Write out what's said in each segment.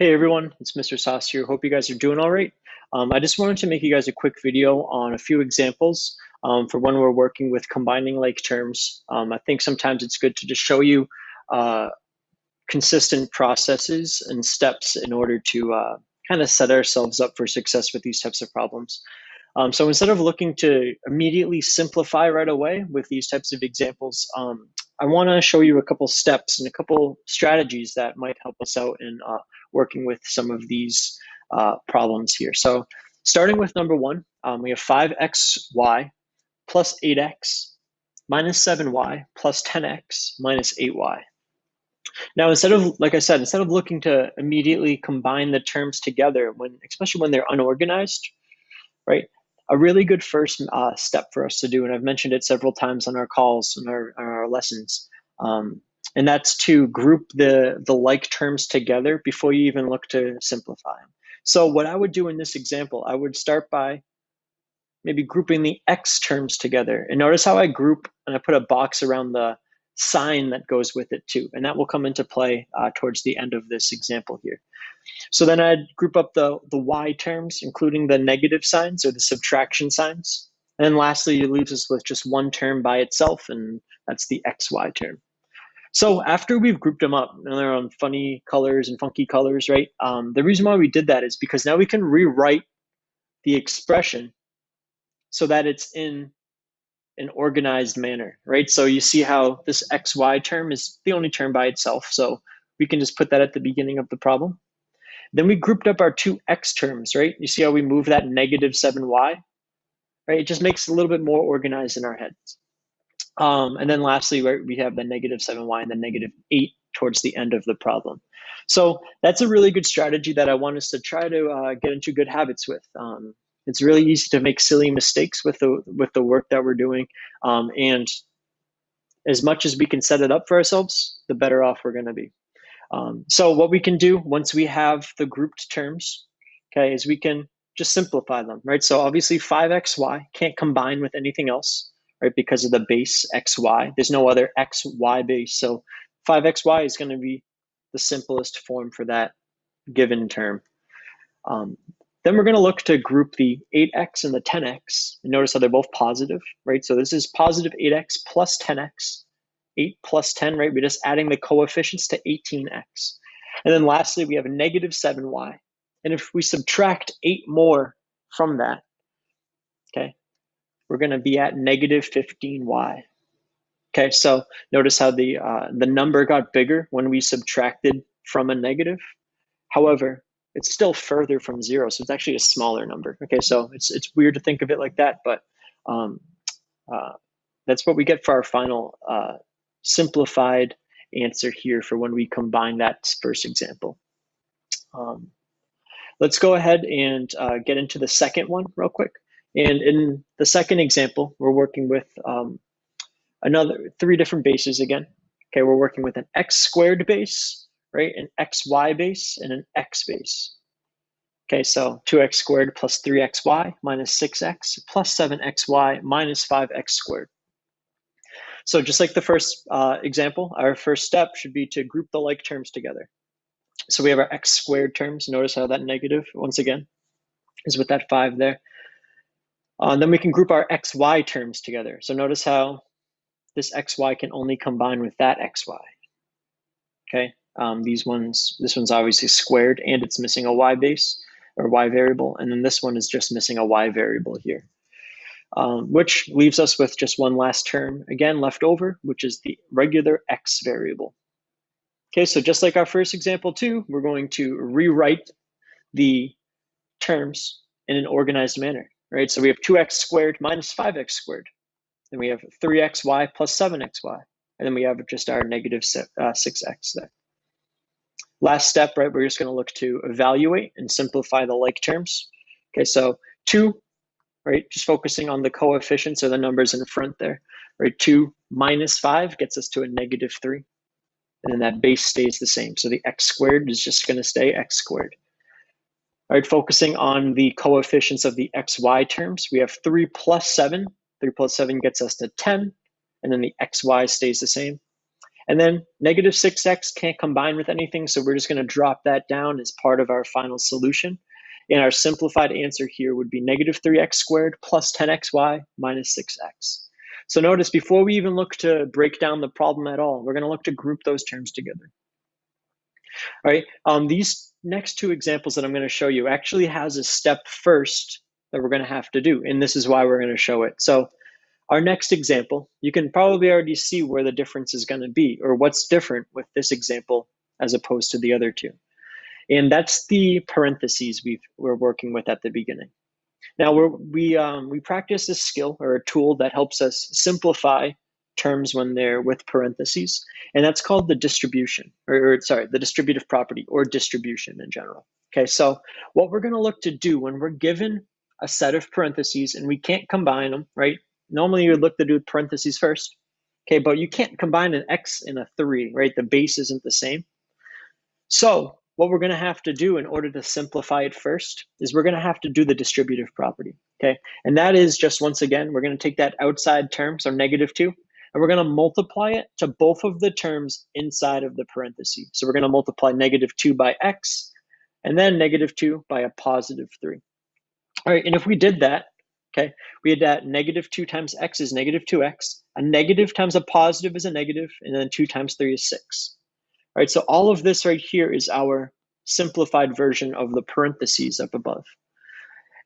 Hey everyone, it's Mr. Sauce here. Hope you guys are doing all right. I just wanted to make you guys a quick video on a few examples for when we're working with combining like terms. I think sometimes it's good to just show you uh, consistent processes and steps in order to kind of set ourselves up for success with these types of problems. So instead of looking to immediately simplify right away with these types of examples, I want to show you a couple steps and a couple strategies that might help us out in working with some of these problems here. So starting with number one, we have 5xy plus 8x minus 7y plus 10x minus 8y. Now, instead of, like I said, instead of looking to immediately combine the terms together, especially when they're unorganized, right? A really good first step for us to do, and I've mentioned it several times on our calls and our lessons, and that's to group the like terms together before you even look to simplify them. So what I would do in this example, I would start by maybe grouping the x terms together. And notice how I group and I put a box around the sign that goes with it too, and that will come into play towards the end of this example here. So then I'd group up the y terms, including the negative signs or the subtraction signs. And then lastly, it leaves us with just one term by itself, and that's the xy term. So after we've grouped them up, and they're on funny colors and funky colors, right? The reason why we did that is because now we can rewrite the expression so that it's in an organized manner, right? So you see how this xy term is the only term by itself. So we can just put that at the beginning of the problem. Then we grouped up our two x terms, right? You see how we move that negative 7y, right? It just makes it a little bit more organized in our heads. And then lastly, right, we have the negative 7y and the negative 8 towards the end of the problem. So that's a really good strategy that I want us to try to get into good habits with. It's really easy to make silly mistakes with the work that we're doing, and as much as we can set it up for ourselves, the better off we're going to be. So what we can do once we have the grouped terms, okay, is we can just simplify them, right? So obviously 5xy can't combine with anything else, right? Because of the base xy. There's no other xy base. So 5xy is going to be the simplest form for that given term. Then we're going to look to group the 8x and the 10x. And notice how they're both positive, right? So this is positive 8x plus 10x. 8 plus 10, right? We're just adding the coefficients to 18x. And then lastly, we have a negative 7y. And if we subtract 8 more from that, okay, we're going to be at negative 15y. Okay, so notice how the number got bigger when we subtracted from a negative. However, it's still further from 0, so it's actually a smaller number. Okay, so it's weird to think of it like that, but that's what we get for our final simplified answer here for when we combine that first example. Let's go ahead and get into the second one real quick. And in the second example, we're working with another 3 different bases again. Okay, we're working with an x squared base, right? An xy base and an x base. Okay, so 2x squared plus 3xy minus 6x plus 7xy minus 5x squared. So just like the first example, our first step should be to group the like terms together. So we have our x squared terms. Notice how that negative, once again, is with that 5 there. Then we can group our xy terms together. So notice how this xy can only combine with that xy. Okay, this one's obviously squared and it's missing a y base or y variable. And then this one is just missing a y variable here. Which leaves us with just one last term again left over, which is the regular x variable. Okay, so just like our first example too, we're going to rewrite the terms in an organized manner, right? So we have 2x squared minus 5x squared. Then we have 3xy plus 7xy. And then we have just our negative 6x there. Last step, right, we're just going to look to evaluate and simplify the like terms. Okay, so 2, right, just focusing on the coefficients or the numbers in front there, right? 2 minus 5 gets us to a negative 3. And then that base stays the same. So the x squared is just going to stay x squared. All right, focusing on the coefficients of the xy terms, we have 3 plus 7. 3 plus 7 gets us to 10. And then the xy stays the same. And then negative 6x can't combine with anything, so we're just going to drop that down as part of our final solution. And our simplified answer here would be negative 3x squared plus 10xy minus 6x. So notice before we even look to break down the problem at all, we're going to look to group those terms together. All right, these next two examples that I'm going to show you actually has a step first that we're going to have to do, and this is why we're going to show it. So our next example, you can probably already see where the difference is going to be, or what's different with this example as opposed to the other two. And that's the parentheses we're working with at the beginning. Now we practice this skill or a tool that helps us simplify terms when they're with parentheses, and that's called the distribution, or sorry, the distributive property or distribution in general. Okay, so what we're going to look to do when we're given a set of parentheses and we can't combine them, right? Normally you would look to do parentheses first, okay, but you can't combine an x and a 3, right? The base isn't the same. So what we're going to have to do in order to simplify it first is we're going to have to do the distributive property, okay? And that is just, once again, we're going to take that outside term, so negative 2, and we're going to multiply it to both of the terms inside of the parenthesis. So we're going to multiply negative 2 by x, and then negative 2 by a positive 3. All right, and if we did that, okay, we had that negative 2 times x is negative 2x, a negative times a positive is a negative, and then 2 times 3 is 6. All right, so all of this right here is our simplified version of the parentheses up above.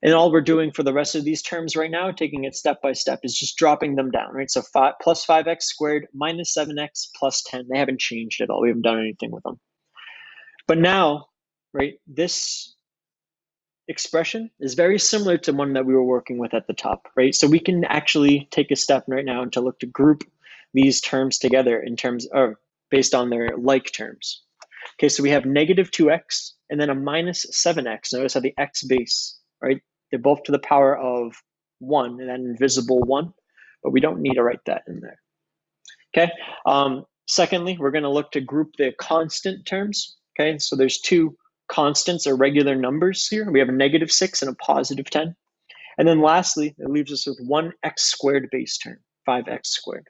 And all we're doing for the rest of these terms right now, taking it step by step, is just dropping them down, right? So 5 plus 5x squared minus 7x plus 10. They haven't changed at all. We haven't done anything with them. But now, right, this expression is very similar to one that we were working with at the top, right? So we can actually take a step right now to look to group these terms together in terms of based on their like terms. Okay, so we have negative 2x and then a minus 7x. Notice how the x base, right? They're both to the power of 1, and that invisible 1, but we don't need to write that in there. Okay, secondly, we're going to look to group the constant terms. Okay, so there's two constants or regular numbers here. We have a negative 6 and a positive 10. And then lastly, it leaves us with one x squared base term, 5x squared.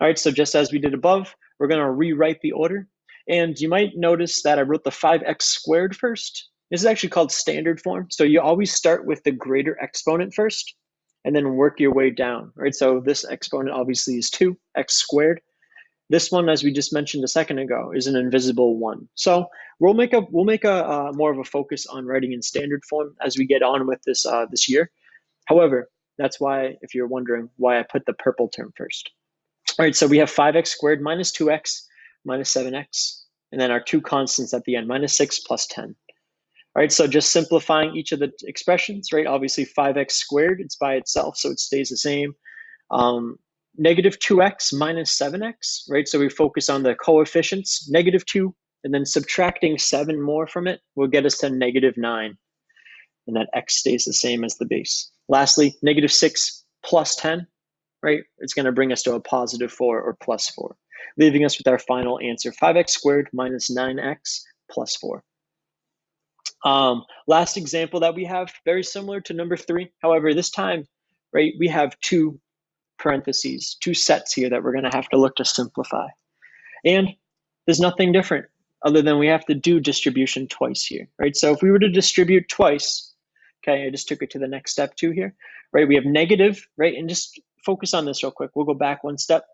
All right, so just as we did above, we're going to rewrite the order. And you might notice that I wrote the 5x squared first. This is actually called standard form. So you always start with the greater exponent first and then work your way down, right? So this exponent obviously is 2x squared. This one, as we just mentioned a second ago, is an invisible 1. So we'll make a more of a focus on writing in standard form as we get on with this this year. However, that's why, if you're wondering, why I put the purple term first. All right, so we have 5x squared minus 2x minus 7x, and then our two constants at the end, minus 6 plus 10. All right, so just simplifying each of the expressions, right? Obviously 5x squared, it's by itself, so it stays the same. Negative 2x minus 7x, right? So we focus on the coefficients, negative 2, and then subtracting 7 more from it will get us to negative 9. And that x stays the same as the base. Lastly, negative 6 plus 10, right? It's going to bring us to a positive 4 or plus 4, leaving us with our final answer, 5x squared minus 9x plus 4. Last example that we have, very similar to number 3. However, this time, right, we have two parentheses, two sets here that we're going to have to look to simplify. And there's nothing different other than we have to do distribution twice here, right? So if we were to distribute twice, okay, I just took it to the next step too here, right? We have negative, right? And just focus on this real quick. We'll go back one step.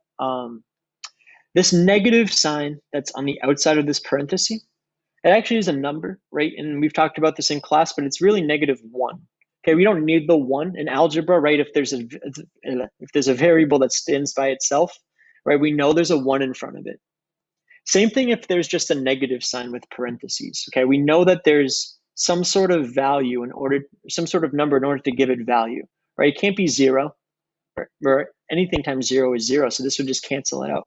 This negative sign that's on the outside of this parenthesis, it actually is a number, right? And we've talked about this in class, but it's really negative 1. Okay, we don't need the 1 in algebra, right? If there's a variable that stands by itself, right? We know there's a 1 in front of it. Same thing if there's just a negative sign with parentheses. Okay, we know that there's some sort of value some sort of number in order to give it value, right? It can't be 0, or anything times 0 is 0, so this would just cancel it out.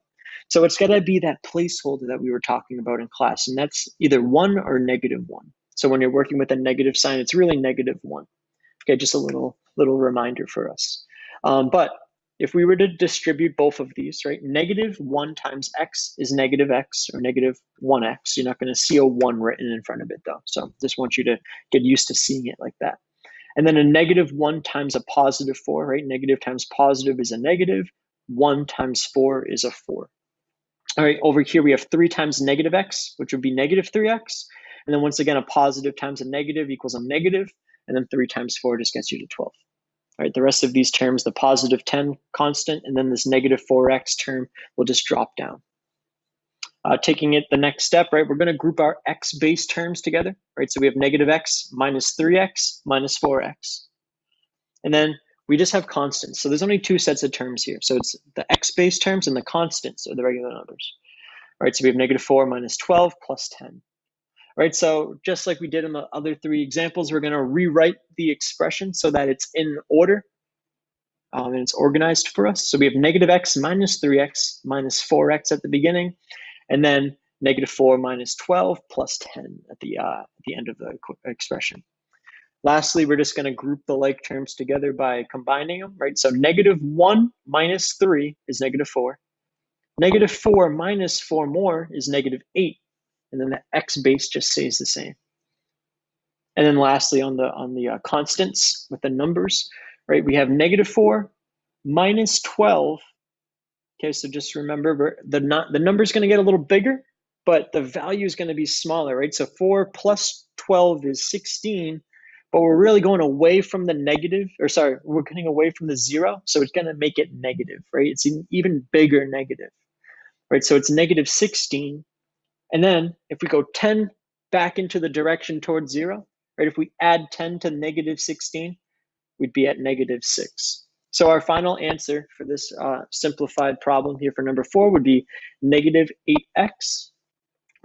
So it's got to be that placeholder that we were talking about in class, and that's either 1 or negative 1. So when you're working with a negative sign, it's really negative 1. Okay, just a little reminder for us. But if we were to distribute both of these, right, negative 1 times x is negative x, or negative 1x. You're not going to see a 1 written in front of it, though. So just want you to get used to seeing it like that. And then a negative 1 times a positive 4, right? Negative times positive is a negative. 1 times 4 is a 4. All right, over here we have 3 times negative x, which would be negative 3x. And then once again, a positive times a negative equals a negative. And then 3 times 4 just gets you to 12. All right, the rest of these terms, the positive 10 constant, and then this negative 4x term will just drop down. Taking it the next step, right, we're going to group our x base terms together, right? So we have negative x minus 3x minus 4x. And then we just have constants. So there's only 2 sets of terms here. So it's the x base terms and the constants, or the regular numbers. All right, so we have negative 4 minus 12 plus 10. All right, so just like we did in the other 3 examples, we're going to rewrite the expression so that it's in order and it's organized for us. So we have negative x minus 3x minus 4x at the beginning, and then negative 4 minus 12 plus 10 at the end of the expression. Lastly, we're just going to group the like terms together by combining them, right? So negative 1 minus 3 is negative 4. Negative 4 minus 4 more is negative 8. And then the x base just stays the same. And then lastly, on the constants with the numbers, right? We have negative 4 minus 12. Okay, so just remember the number is going to get a little bigger, but the value is going to be smaller, right? So 4 plus 12 is 16, but we're really going away from the negative, or sorry, we're getting away from the 0, so it's going to make it negative, right? It's an even bigger negative, right? So it's negative 16. And then if we go 10 back into the direction towards 0, right? If we add 10 to negative 16, we'd be at negative 6. So our final answer for this simplified problem here for number 4 would be negative 8x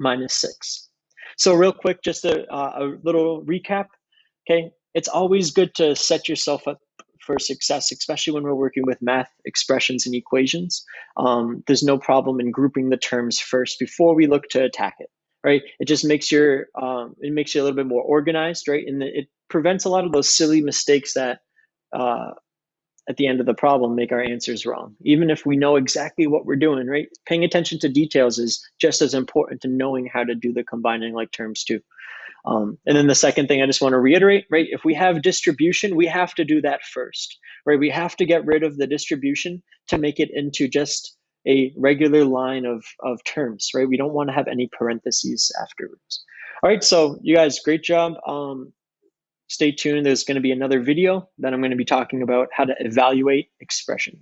minus 6. So real quick, just a little recap. Okay, it's always good to set yourself up for success, especially when we're working with math expressions and equations. There's no problem in grouping the terms first before we look to attack it, right? It just makes it makes you a little bit more organized, right? And it prevents a lot of those silly mistakes that at the end of the problem make our answers wrong. Even if we know exactly what we're doing, right? Paying attention to details is just as important to knowing how to do the combining like terms too. And then the second thing I just want to reiterate, right? If we have distribution, we have to do that first, right? We have to get rid of the distribution to make it into just a regular line of terms, right? We don't want to have any parentheses afterwards. All right, so you guys, great job. Stay tuned. There's going to be another video that I'm going to be talking about how to evaluate expressions.